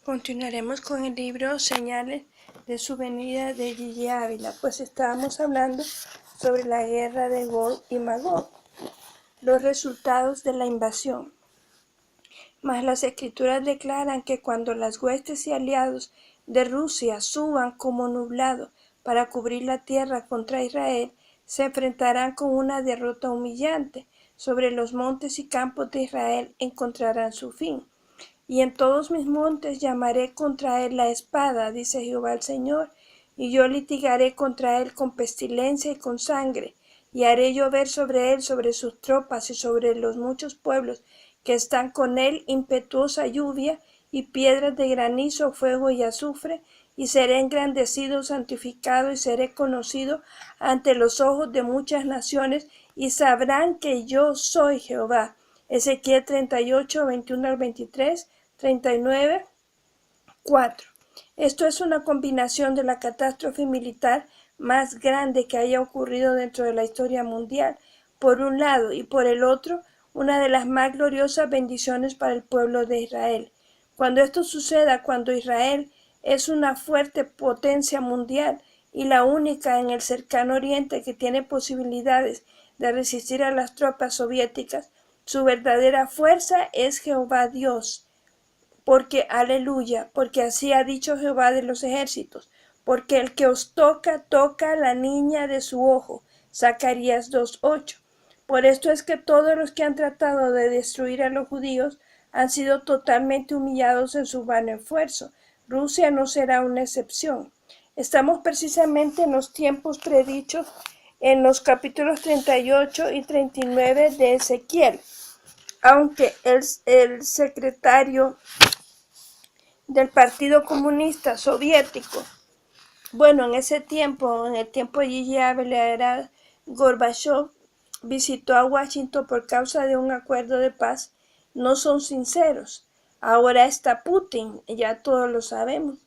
Continuaremos con el libro Señales de su venida de Gigi Ávila, pues estábamos hablando sobre la guerra de Gog y Magog, los resultados de la invasión. Mas las escrituras declaran que cuando las huestes y aliados de Rusia suban como nublado para cubrir la tierra contra Israel, se enfrentarán con una derrota humillante. Sobre los montes y campos de Israel encontrarán su fin. Y en todos mis montes llamaré contra él la espada, dice Jehová el Señor, y yo litigaré contra él con pestilencia y con sangre, y haré llover sobre él, sobre sus tropas y sobre los muchos pueblos que están con él, impetuosa lluvia y piedras de granizo, fuego y azufre, y seré engrandecido, santificado, y seré conocido ante los ojos de muchas naciones, y sabrán que yo soy Jehová. Ezequiel 38, 21 al 23, 39, 4. Esto es una combinación de la catástrofe militar más grande que haya ocurrido dentro de la historia mundial, por un lado, y por el otro, una de las más gloriosas bendiciones para el pueblo de Israel. Cuando esto suceda, cuando Israel es una fuerte potencia mundial y la única en el cercano oriente que tiene posibilidades de resistir a las tropas soviéticas, su verdadera fuerza es Jehová Dios. Porque, aleluya, porque así ha dicho Jehová de los ejércitos, porque el que os toca, toca a la niña de su ojo. Zacarías 2:8. Por esto es que todos los que han tratado de destruir a los judíos han sido totalmente humillados en su vano esfuerzo. Rusia no será una excepción. Estamos precisamente en los tiempos predichos en los capítulos 38 y 39 de Ezequiel. Aunque el secretario del Partido Comunista Soviético, bueno, en ese tiempo, en el tiempo de Gigi Ávila, era Gorbachev, visitó a Washington por causa de un acuerdo de paz, no son sinceros. Ahora está Putin, ya todos lo sabemos.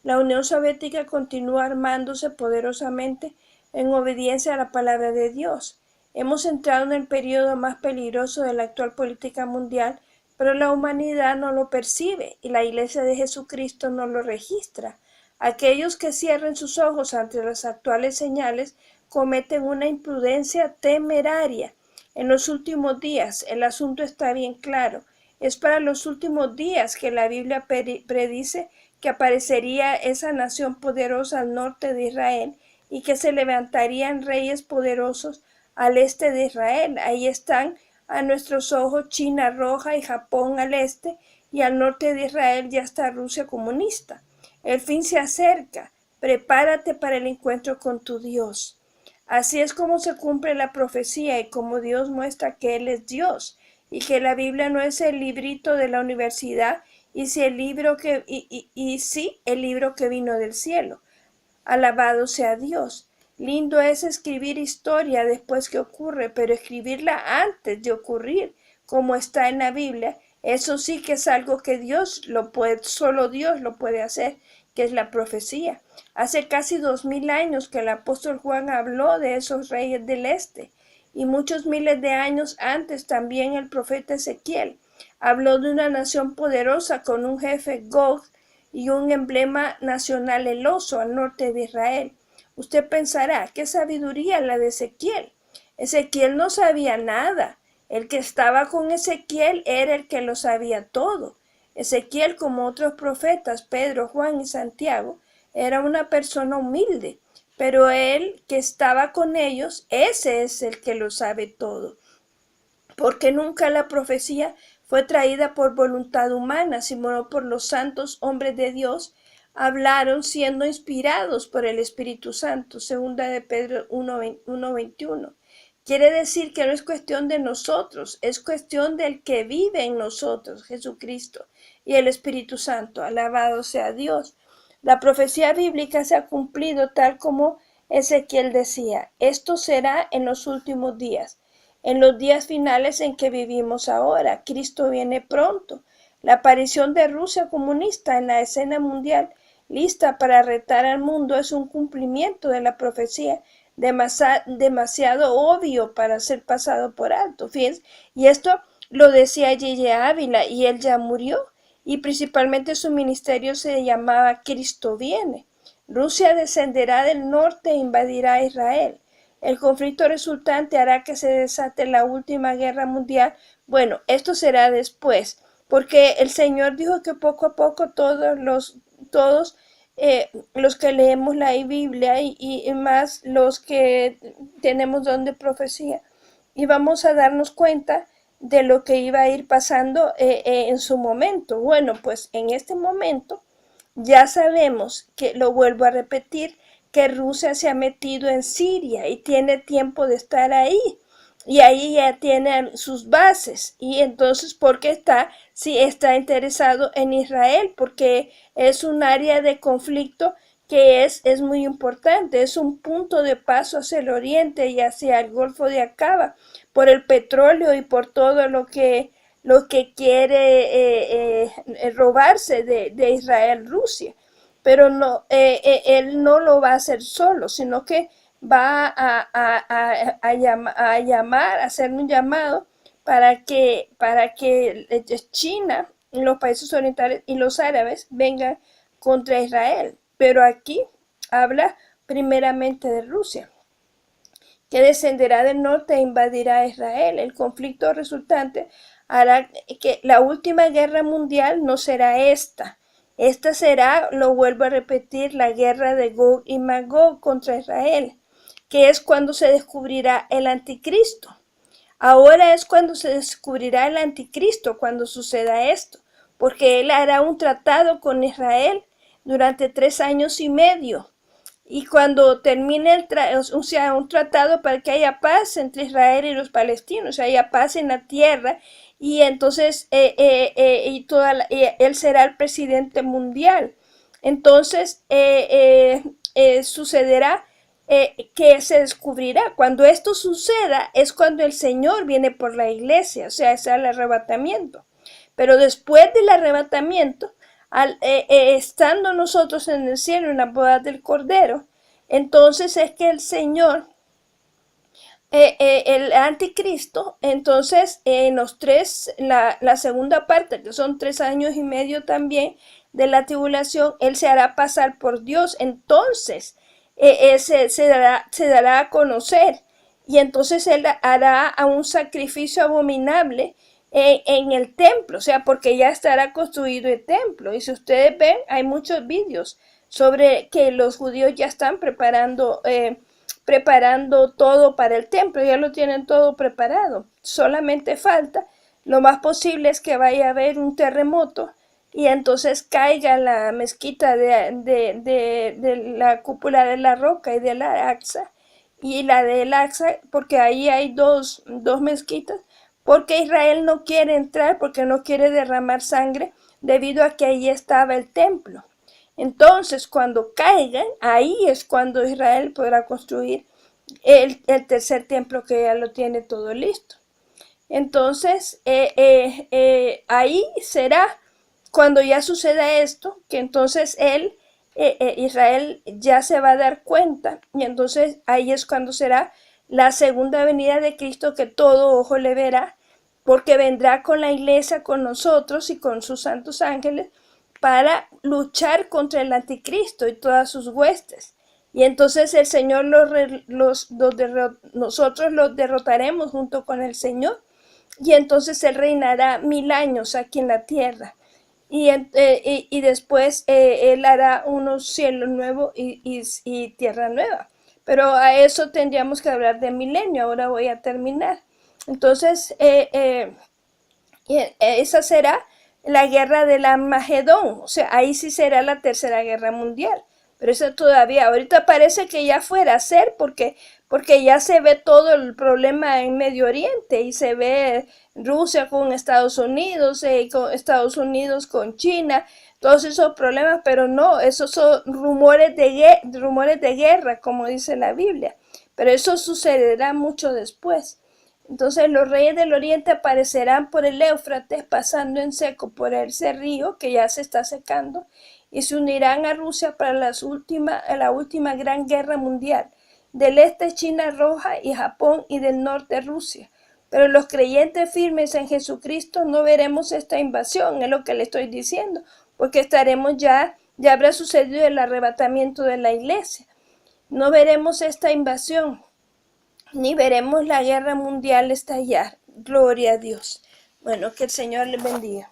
La Unión Soviética continúa armándose poderosamente en obediencia a la palabra de Dios. Hemos entrado en el periodo más peligroso de la actual política mundial, pero la humanidad no lo percibe y la Iglesia de Jesucristo no lo registra. Aquellos que cierren sus ojos ante las actuales señales cometen una imprudencia temeraria. En los últimos días, el asunto está bien claro. Es para los últimos días que la Biblia predice que aparecería esa nación poderosa al norte de Israel y que se levantarían reyes poderosos al este de Israel. Ahí están a nuestros ojos China roja y Japón al este, y al norte de Israel ya está Rusia comunista. El fin se acerca. Prepárate para el encuentro con tu Dios. Así es como se cumple la profecía y como Dios muestra que Él es Dios y que la Biblia no es el librito de la universidad y sí el libro que vino del cielo. Alabado sea Dios. Lindo es escribir historia después que ocurre, pero escribirla antes de ocurrir, como está en la Biblia, eso sí que es algo que solo Dios lo puede hacer, que es la profecía. Hace casi 2000 años que el apóstol Juan habló de esos reyes del este, y muchos miles de años antes también el profeta Ezequiel habló de una nación poderosa con un jefe Gog y un emblema nacional, el oso, al norte de Israel. Usted pensará, ¿qué sabiduría la de Ezequiel? Ezequiel no sabía nada. El que estaba con Ezequiel era el que lo sabía todo. Ezequiel, como otros profetas, Pedro, Juan y Santiago, era una persona humilde, pero él que estaba con ellos, ese es el que lo sabe todo. Porque nunca la profecía fue traída por voluntad humana, sino por los santos hombres de Dios, hablaron siendo inspirados por el Espíritu Santo, segunda de Pedro 1:21. Quiere decir que no es cuestión de nosotros, es cuestión del que vive en nosotros, Jesucristo y el Espíritu Santo. Alabado sea Dios. La profecía bíblica se ha cumplido tal como Ezequiel decía. Esto será en los últimos días. En los días finales en que vivimos ahora, Cristo viene pronto. La aparición de Rusia comunista en la escena mundial, lista para retar al mundo, es un cumplimiento de la profecía demasiado obvio para ser pasado por alto. Fíjense, y esto lo decía Gigi Ávila, y él ya murió. y principalmente su ministerio se llamaba Cristo viene. Rusia descenderá del norte e invadirá a Israel. El conflicto resultante hará que se desate la última guerra mundial. Bueno, esto será después, porque el Señor dijo que poco a poco todos los que leemos la Biblia y más los que tenemos don de profecía, y vamos a darnos cuenta de lo que iba a ir pasando en su momento. Bueno, pues en este momento ya sabemos que, lo vuelvo a repetir, que Rusia se ha metido en Siria y tiene tiempo de estar ahí. Y ahí ya tiene sus bases. Y entonces, ¿por qué está? Si está interesado en Israel, porque es un área de conflicto que es muy importante. Es un punto de paso hacia el oriente y hacia el Golfo de Acaba, por el petróleo y por todo lo que quiere robarse de Israel, Rusia. Pero no, él no lo va a hacer solo, sino que va a llamar, a hacer un llamado para que China, los países orientales y los árabes vengan contra Israel. Pero aquí habla primeramente de Rusia, que descenderá del norte e invadirá a Israel. El conflicto resultante hará que la última guerra mundial no será esta. Esta será, lo vuelvo a repetir, la guerra de Gog y Magog contra Israel, que es cuando se descubrirá el anticristo. Ahora es cuando se descubrirá el anticristo, cuando suceda esto, porque él hará un tratado con Israel durante 3 años y medio. Y cuando termine un tratado para que haya paz entre Israel y los palestinos, haya paz en la tierra, y entonces él será el presidente mundial. Entonces sucederá que se descubrirá. Cuando esto suceda es cuando el Señor viene por la iglesia, o sea, es el arrebatamiento. Pero después del arrebatamiento, estando nosotros en el cielo, en la boda del Cordero, entonces es que el Señor, el anticristo, entonces en la segunda parte, que son 3 años y medio también de la tribulación, él se hará pasar por Dios. Entonces se dará a conocer, y entonces él hará a un sacrificio abominable en el templo, o sea, porque ya estará construido el templo. Y si ustedes ven, hay muchos vídeos sobre que los judíos ya están preparando todo para el templo, ya lo tienen todo preparado. Solamente falta, lo más posible es que vaya a haber un terremoto y entonces caiga la mezquita de la cúpula de la roca y de la Aqsa, y la del Aqsa, porque ahí hay dos mezquitas, porque Israel no quiere entrar, porque no quiere derramar sangre, debido a que ahí estaba el templo. Entonces, cuando caigan, ahí es cuando Israel podrá construir el tercer templo, que ya lo tiene todo listo. Entonces, ahí será cuando ya suceda esto, que entonces Israel ya se va a dar cuenta, y entonces ahí es cuando será la segunda venida de Cristo, que todo ojo le verá, porque vendrá con la iglesia, con nosotros y con sus santos ángeles, para luchar contra el anticristo y todas sus huestes. Y entonces el Señor nosotros los derrotaremos junto con el Señor, y entonces Él reinará 1000 años aquí en la tierra. Y después Él hará unos cielos nuevos y tierra nueva. Pero a eso tendríamos que hablar de milenio. Ahora voy a terminar. Entonces, esa será la guerra del Armagedón. O sea, ahí sí será la tercera guerra mundial. Pero eso todavía, ahorita parece que ya fuera a ser, porque ya se ve todo el problema en Medio Oriente, y se ve Rusia con Estados Unidos con China, todos esos problemas. Pero no, esos son rumores de guerra, como dice la Biblia. Pero eso sucederá mucho después. Entonces los reyes del oriente aparecerán por el Éufrates, pasando en seco por ese río que ya se está secando, y se unirán a Rusia para la última gran guerra mundial. Del este China roja y Japón, y del norte Rusia. Pero los creyentes firmes en Jesucristo no veremos esta invasión, es lo que le estoy diciendo, porque estaremos ya habrá sucedido el arrebatamiento de la iglesia. No veremos esta invasión, ni veremos la guerra mundial estallar. Gloria a Dios. Bueno, que el Señor les bendiga.